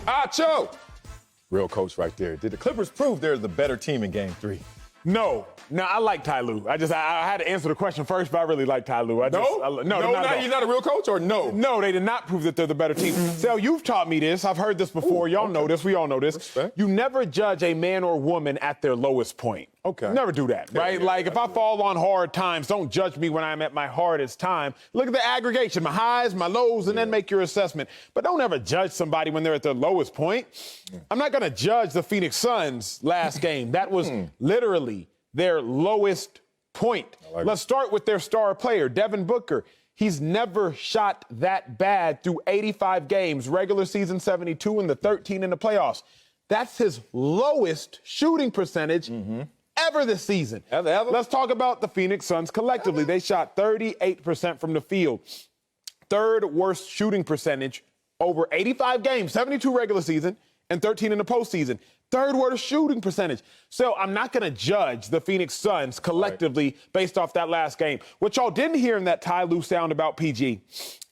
Acho! Real coach right there. Did the Clippers prove they're the better team in Game 3? No, I like Ty Lue. I had to answer the question first, but I really like Ty Lue. He's not a real coach, or no? No, they did not prove that they're the better team. Sal, you've taught me this. I've heard this before. Y'all know this. We all know this. Respect. You never judge a man or woman at their lowest point. Okay. Never do that, right? If I fall on hard times, don't judge me when I'm at my hardest time. Look at the aggregation, my highs, my lows, and then make your assessment. But don't ever judge somebody when they're at their lowest point. I'm not going to judge the Phoenix Suns last game. That was literally their lowest point. Let's start with their star player, Devin Booker. He's never shot that bad through 85 games, regular season 72 and the 13 in the playoffs. That's his lowest shooting percentage ever this season. Ever? Let's talk about the Phoenix Suns collectively. They shot 38% from the field. Third worst shooting percentage over 85 games, 72 regular season and 13 in the postseason. Third worst shooting percentage. So I'm not going to judge the Phoenix Suns collectively based off that last game. What y'all didn't hear in that Ty Lue sound about PG,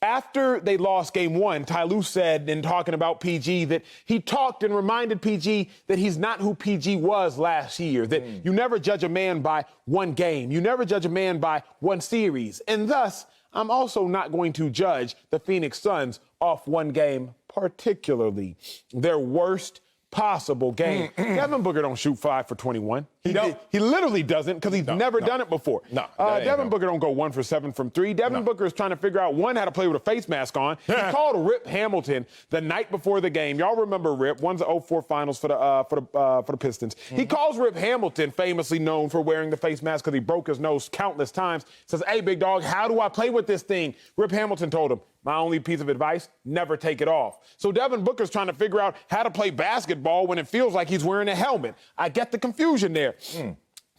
after they lost game 1, Ty Lue said in talking about PG that he talked and reminded PG that he's not who PG was last year, that you never judge a man by one game. You never judge a man by one series. And thus, I'm also not going to judge the Phoenix Suns off one game, particularly their worst possible game. Devin Booker don't shoot 5 for 21. He literally doesn't because he's never done it before. Devin Booker don't go 1 for 7 from 3. Devin Booker is trying to figure out, one, how to play with a face mask on. He called Rip Hamilton the night before the game. Y'all remember Rip? One's the 04 finals for the Pistons. He calls Rip Hamilton, famously known for wearing the face mask because he broke his nose countless times. Says, "Hey, big dog, how do I play with this thing?" Rip Hamilton told him, "My only piece of advice, never take it off." So Devin Booker's trying to figure out how to play basketball when it feels like he's wearing a helmet. I get the confusion there.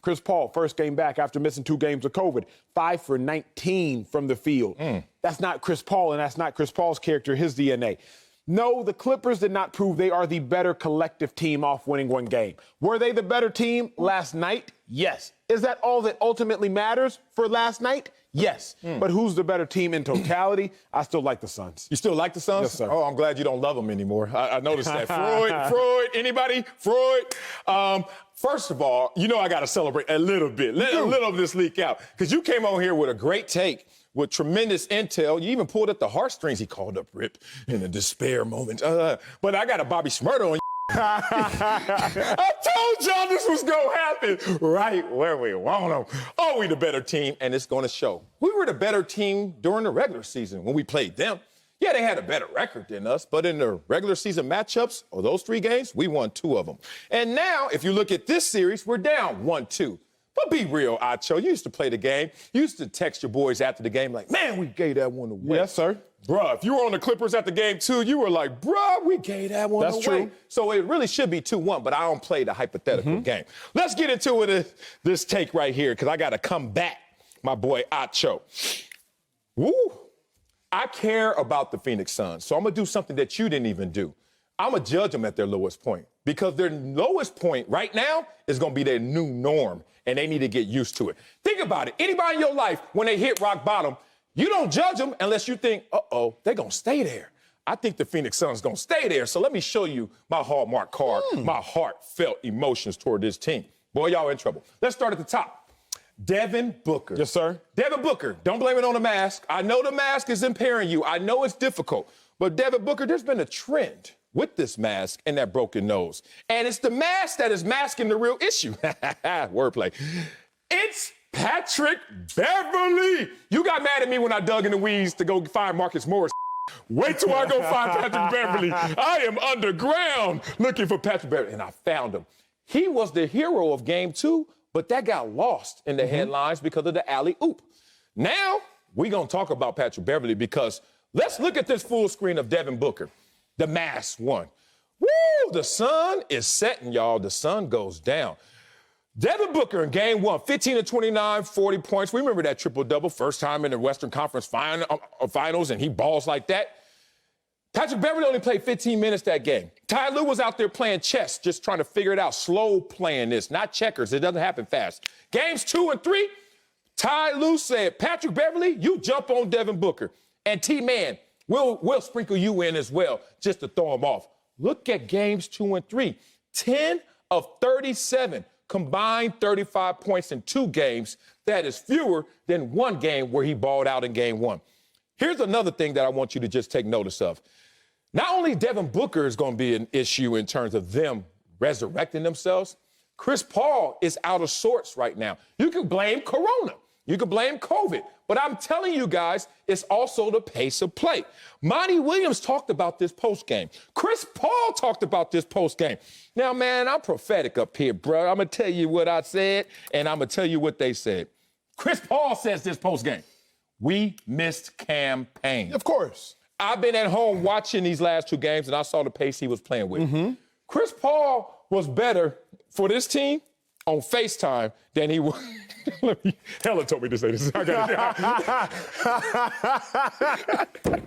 Chris Paul, first game back after missing 2 games of COVID, 5 for 19 from the field. That's not Chris Paul, and that's not Chris Paul's character, his DNA. No, the Clippers did not prove they are the better collective team off winning one game. Were they the better team last night? Yes. Is that all that ultimately matters for last night? Yes. But who's the better team in totality? I still like the Suns. You still like the Suns? Yes, sir. Oh, I'm glad you don't love them anymore. I noticed that. Freud, anybody? Freud? First of all, you know I got to celebrate a little bit. Let a little of this leak out. Because you came on here with a great take, with tremendous intel. You even pulled up the heartstrings. He called up Rip in a despair moment. But I got a Bobby Shmurda on. I told y'all this was going to happen right where we want them. Are we the better team? And it's going to show. We were the better team during the regular season when we played them. Yeah, they had a better record than us, but in the regular season matchups, or those 3 games, we won 2 of them. And now, if you look at this series, we're down 1-2. But be real, Acho. You used to play the game. You used to text your boys after the game like, "Man, we gave that one away." Yes, sir. Bruh, if you were on the Clippers at the game, too, you were like, "Bruh, we gave that one away." That's true. So it really should be 2-1, but I don't play the hypothetical game. Let's get into this take right here, because I got to come back, my boy Acho. Woo! I care about the Phoenix Suns, so I'm going to do something that you didn't even do. I'm going to judge them at their lowest point, because their lowest point right now is going to be their new norm, and they need to get used to it. Think about it. Anybody in your life, when they hit rock bottom, you don't judge them unless you think, they're going to stay there. I think the Phoenix Suns going to stay there, so let me show you my hallmark card, my heartfelt emotions toward this team. Boy, y'all in trouble. Let's start at the top. Devin Booker. Yes, sir. Devin Booker. Don't blame it on the mask. I know the mask is impairing you. I know it's difficult. But Devin Booker, there's been a trend with this mask and that broken nose. And it's the mask that is masking the real issue. Wordplay. It's Patrick Beverley. You got mad at me when I dug in the weeds to go find Marcus Morris. Wait till I go find Patrick Beverley. I am underground looking for Patrick Beverley, and I found him. He was the hero of Game 2, but that got lost in the headlines because of the alley-oop. Now, we're going to talk about Patrick Beverley, because let's look at this full screen of Devin Booker. The mask one. Woo! The sun is setting, y'all. The sun goes down. Devin Booker in Game 1, 15 of 29, 40 points. We remember that triple-double, first time in the Western Conference Finals, and he balls like that. Patrick Beverley only played 15 minutes that game. Ty Lue was out there playing chess, just trying to figure it out, slow playing this, not checkers. It doesn't happen fast. Games 2 and 3, Ty Lue said, "Patrick Beverley, you jump on Devin Booker. And T-Man, we'll sprinkle you in as well, just to throw him off." Look at games 2 and 3. 10 of 37, combined 35 points in 2 games. That is fewer than 1 game where he balled out in game 1. Here's another thing that I want you to just take notice of. Not only Devin Booker is going to be an issue in terms of them resurrecting themselves, Chris Paul is out of sorts right now. You can blame Corona. You can blame COVID. But I'm telling you guys, it's also the pace of play. Monty Williams talked about this postgame. Chris Paul talked about this postgame. Now, man, I'm prophetic up here, bro. I'm going to tell you what I said, and I'm going to tell you what they said. Chris Paul says this postgame. We missed campaign. Of course. I've been at home watching these last 2 games, and I saw the pace he was playing with. Chris Paul was better for this team on FaceTime than he was. Helen told me to say this. I got it.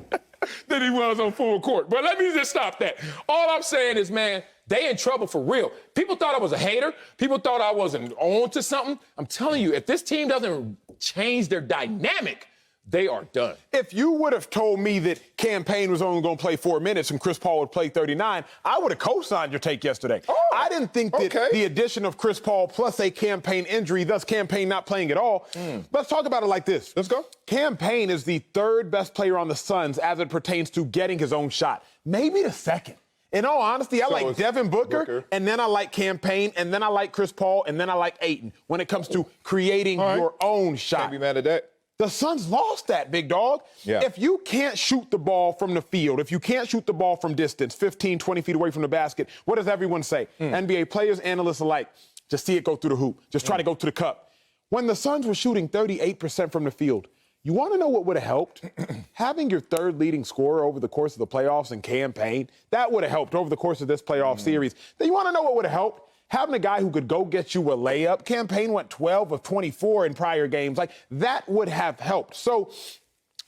Than he was on full court. But let me just stop that. All I'm saying is, man, they in trouble for real. People thought I was a hater. People thought I wasn't on to something. I'm telling you, if this team doesn't change their dynamic, they are done. If you would have told me that Campaign was only going to play 4 minutes and Chris Paul would play 39, I would have co-signed your take yesterday. Oh, I didn't think that the addition of Chris Paul plus a Campaign injury, thus Campaign not playing at all. Let's talk about it like this. Let's go. Campaign is the 3rd best player on the Suns as it pertains to getting his own shot. Maybe the 2nd. In all honesty, I like Devin Booker, and then I like Campaign, and then I like Chris Paul, and then I like Ayton when it comes to creating your own shot. Can't be mad at that. The Suns lost that, big dog. Yeah. If you can't shoot the ball from the field, if you can't shoot the ball from distance, 15, 20 feet away from the basket, what does everyone say? NBA players, analysts alike, just see it go through the hoop. Just try to go to the cup. When the Suns were shooting 38% from the field, you want to know what would have helped? Having your 3rd leading scorer over the course of the playoffs and Campaign, that would have helped over the course of this playoff series. Then you want to know what would have helped? Having a guy who could go get you a layup. Campaign went 12 of 24 in prior games. Like, that would have helped. So,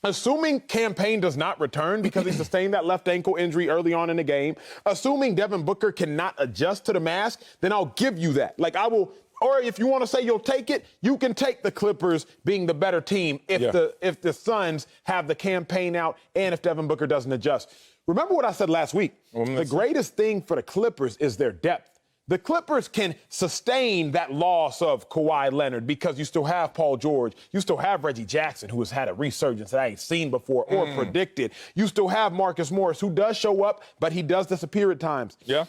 assuming Campaign does not return because he sustained that left ankle injury early on in the game, assuming Devin Booker cannot adjust to the mask, then I'll give you that. Like, I will, or if you want to say you'll take it, you can take the Clippers being the better team if the Suns have the Campaign out and if Devin Booker doesn't adjust. Remember what I said last week. The greatest thing for the Clippers is their depth. The Clippers can sustain that loss of Kawhi Leonard because you still have Paul George. You still have Reggie Jackson, who has had a resurgence that I ain't seen before or predicted. You still have Marcus Morris, who does show up, but he does disappear at times. Yeah.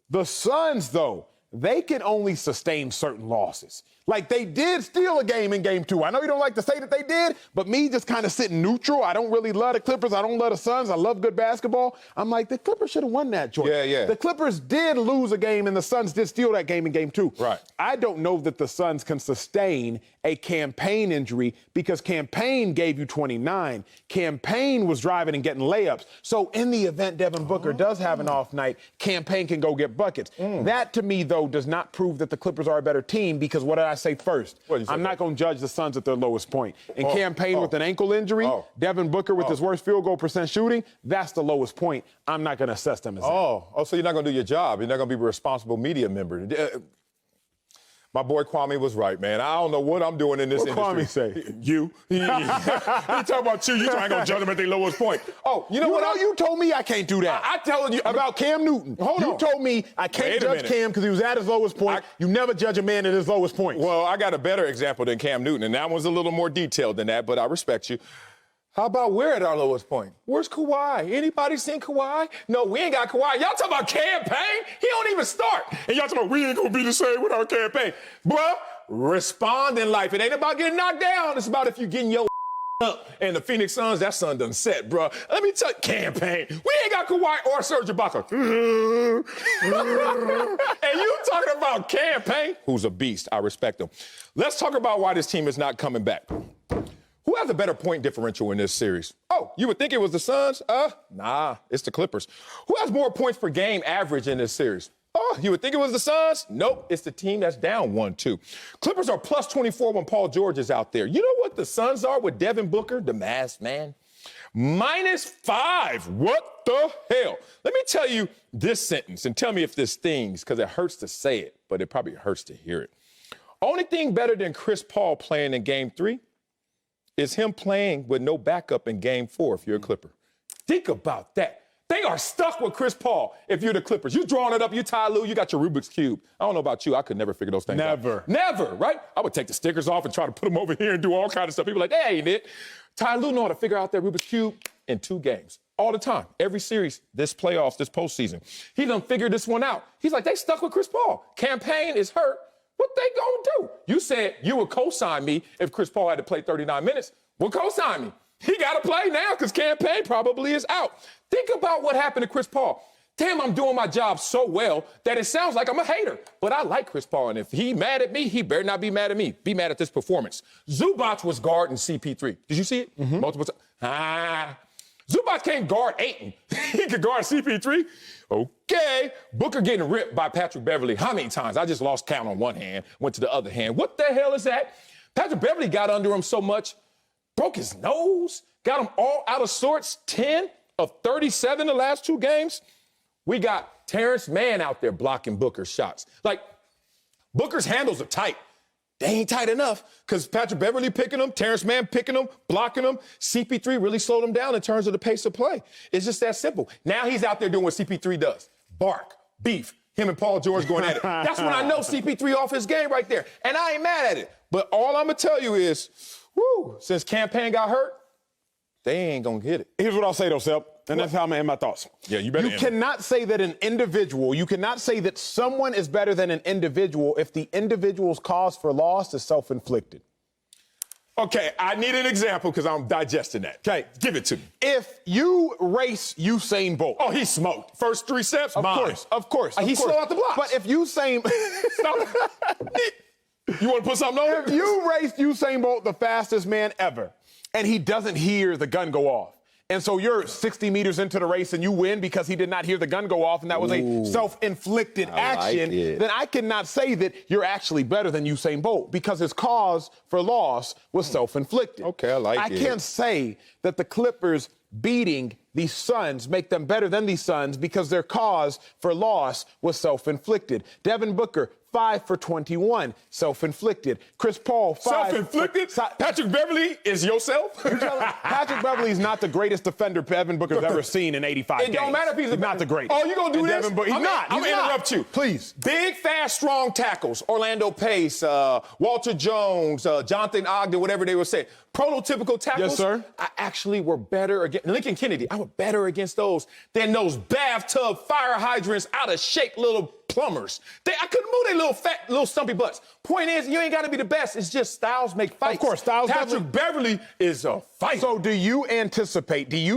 The Suns, though, they can only sustain certain losses. Like, they did steal a game in game 2. I know you don't like to say that they did, but me just kind of sitting neutral. I don't really love the Clippers. I don't love the Suns. I love good basketball. I'm like, the Clippers should have won that, Jordan. Yeah. The Clippers did lose a game, and the Suns did steal that game in game 2. Right. I don't know that the Suns can sustain a Campaign injury because Campaign gave you 29. Campaign was driving and getting layups. So in the event Devin Booker does have an off night, Campaign can go get buckets. That, to me, though, does not prove that the Clippers are a better team because what did I say first? I'm not going to judge the Suns at their lowest point. And Campaign with an ankle injury, Devin Booker with his worst field goal percent shooting, that's the lowest point. I'm not going to assess them as that. So you're not going to do your job. You're not going to be a responsible media member. My boy Kwame was right, man. I don't know what I'm doing in this industry. What Kwame say? You. He talking about you. You ain't going to judge him at their lowest point. You know what? You told me I can't do that. I telling you. About Cam Newton. You told me I can't judge Cam because he was at his lowest point. You never judge a man at his lowest point. Well, I got a better example than Cam Newton, and that one's a little more detailed than that, but I respect you. How about we're at our lowest point? Where's Kawhi? Anybody seen Kawhi? No, we ain't got Kawhi. Y'all talking about Campaign? He don't even start. And y'all talking about we ain't gonna be the same without Campaign. Bruh, respond in life. It ain't about getting knocked down. It's about if you getting your up. And the Phoenix Suns, that sun done set, bruh. Let me tell you, Campaign. We ain't got Kawhi or Serge Ibaka. And you talking about Campaign, who's a beast. I respect him. Let's talk about why this team is not coming back. Who has a better point differential in this series? You would think it was the Suns? Nah, it's the Clippers. Who has more points per game average in this series? You would think it was the Suns? Nope, it's the team that's down 1-2. Clippers are plus 24 when Paul George is out there. You know what the Suns are with Devin Booker, the masked man? -5. What the hell? Let me tell you this sentence and tell me if this stings, because it hurts to say it, but it probably hurts to hear it. Only thing better than Chris Paul playing in Game 3 is him playing with no backup in Game 4 if you're a Clipper. Think about that. They are stuck with Chris Paul if you're the Clippers. You drawing it up, you Ty Lue, you got your Rubik's Cube. I don't know about you. I could never figure those things out. Never, right? I would take the stickers off and try to put them over here and do all kinds of stuff. People are like, that ain't it. Ty Lue know how to figure out that Rubik's Cube in 2 games. All the time. Every series, this playoffs, this postseason. He done figured this one out. He's like, they stuck with Chris Paul. Campaign is hurt. What they gonna do? You said you would co-sign me if Chris Paul had to play 39 minutes. Well, co-sign me. He got to play now because Campaign probably is out. Think about what happened to Chris Paul. Damn, I'm doing my job so well that it sounds like I'm a hater. But I like Chris Paul, and if he mad at me, he better not be mad at me. Be mad at this performance. Zubac was guarding CP3. Did you see it? Multiple times. Zubac can't guard Ayton. He could guard CP3. Okay. Booker getting ripped by Patrick Beverly. How many times? I just lost count on one hand, went to the other hand. What the hell is that? Patrick Beverly got under him so much, broke his nose, got him all out of sorts. 10 of 37 the last 2 games. We got Terrence Mann out there blocking Booker's shots. Like, Booker's handles are tight. They ain't tight enough because Patrick Beverly picking them, Terrence Mann picking them, blocking them. CP3 really slowed him down in terms of the pace of play. It's just that simple. Now he's out there doing what CP3 does. Bark, beef, him and Paul George going at it. That's when I know CP3 off his game right there. And I ain't mad at it. But all I'm going to tell you is, since Campaign got hurt, they ain't going to get it. Here's what I'll say, though, Sep, and that's how I'm going to end my thoughts. Yeah, you better. You cannot say that an individual, you cannot say that someone is better than an individual if the individual's cause for loss is self-inflicted. Okay, I need an example because I'm digesting that. Okay, give it to me. If you race Usain Bolt. Oh, he smoked. First 3 steps, Of course. He's slow out the blocks. But if Usain... You want to put something on? If you race Usain Bolt, the fastest man ever, and he doesn't hear the gun go off, and so you're 60 meters into the race and you win because he did not hear the gun go off and that was a self-inflicted action, then I cannot say that you're actually better than Usain Bolt because his cause for loss was self-inflicted. Okay, I like it. I can't say that the Clippers beating the Suns make them better than the Suns because their cause for loss was self-inflicted. Devin Booker, 5 for 21, self-inflicted. Chris Paul, 5. Self-inflicted? Patrick Beverly is yourself? Patrick Beverly is not the greatest defender Devin Booker's ever seen in 85 games. It don't matter if he's not the greatest. Oh, you gonna do this? He's not. I'm gonna interrupt you. Please. Big, fast, strong tackles. Orlando Pace, Walter Jones, Jonathan Ogden, whatever they would say. Prototypical tackles. Yes, sir. I actually were better against Lincoln Kennedy. I was better against those than those bathtub fire hydrants, out of shape little plumbers. I couldn't move their little fat, little stumpy butts. Point is, you ain't got to be the best. It's just styles make fights. Of course, styles. Patrick Beverly is a fighter. So do you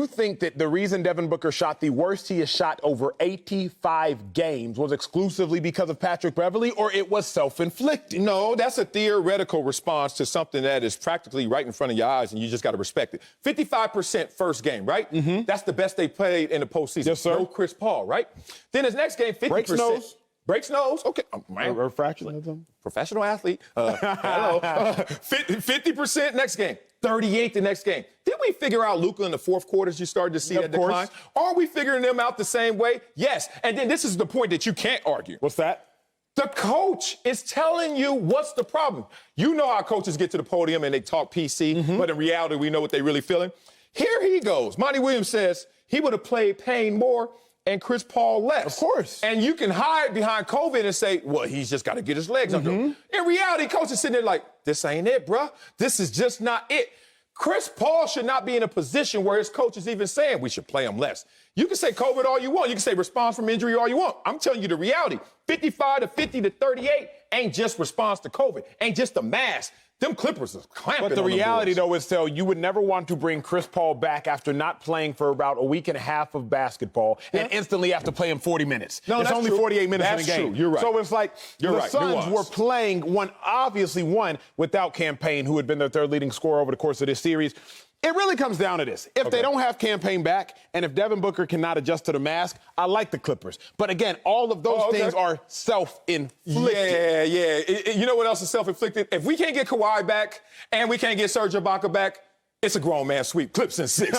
think that the reason Devin Booker shot the worst he has shot over 85 games was exclusively because of Patrick Beverly, or it was self-inflicted? No, that's a theoretical response to something that is practically right in front of your eyes, and you just got to respect it. 55% first game, right? Mm-hmm. That's the best they played in the postseason. Yes, sir. No Chris Paul, right? Then his next game, 50%. Breaks nose. Breaks nose. Okay. Refractionism. Professional athlete. Hello. 50% next game. 38 the next game. Did we figure out Luka in the fourth quarters you started to see that decline? Are we figuring them out the same way? Yes. And then this is the point that you can't argue. What's that? The coach is telling you what's the problem. You know how coaches get to the podium and they talk PC, but in reality, we know what they're really feeling. Here he goes. Monty Williams says he would have played Payne more and Chris Paul less. Of course. And you can hide behind COVID and say, well, he's just got to get his legs under him. In reality, coach is sitting there like, this ain't it, bruh. This is just not it. Chris Paul should not be in a position where his coach is even saying we should play him less. You can say COVID all you want. You can say response from injury all you want. I'm telling you the reality. 55 to 50 to 38 ain't just response to COVID. Ain't just a mask. Them Clippers are clamping. But the reality, though, is you would never want to bring Chris Paul back after not playing for about a week and a half of basketball and instantly have to play him 40 minutes. No, it's only 48 minutes in a game. True. You're right. So it's like the Suns were playing obviously one without Campaign, who had been their third leading scorer over the course of this series. It really comes down to this. If they don't have Campaign back, and if Devin Booker cannot adjust to the mask, I like the Clippers. But again, all of those things are self-inflicted. Yeah. You know what else is self-inflicted? If we can't get Kawhi back and we can't get Serge Ibaka back, it's a grown man sweep. Clips in 6.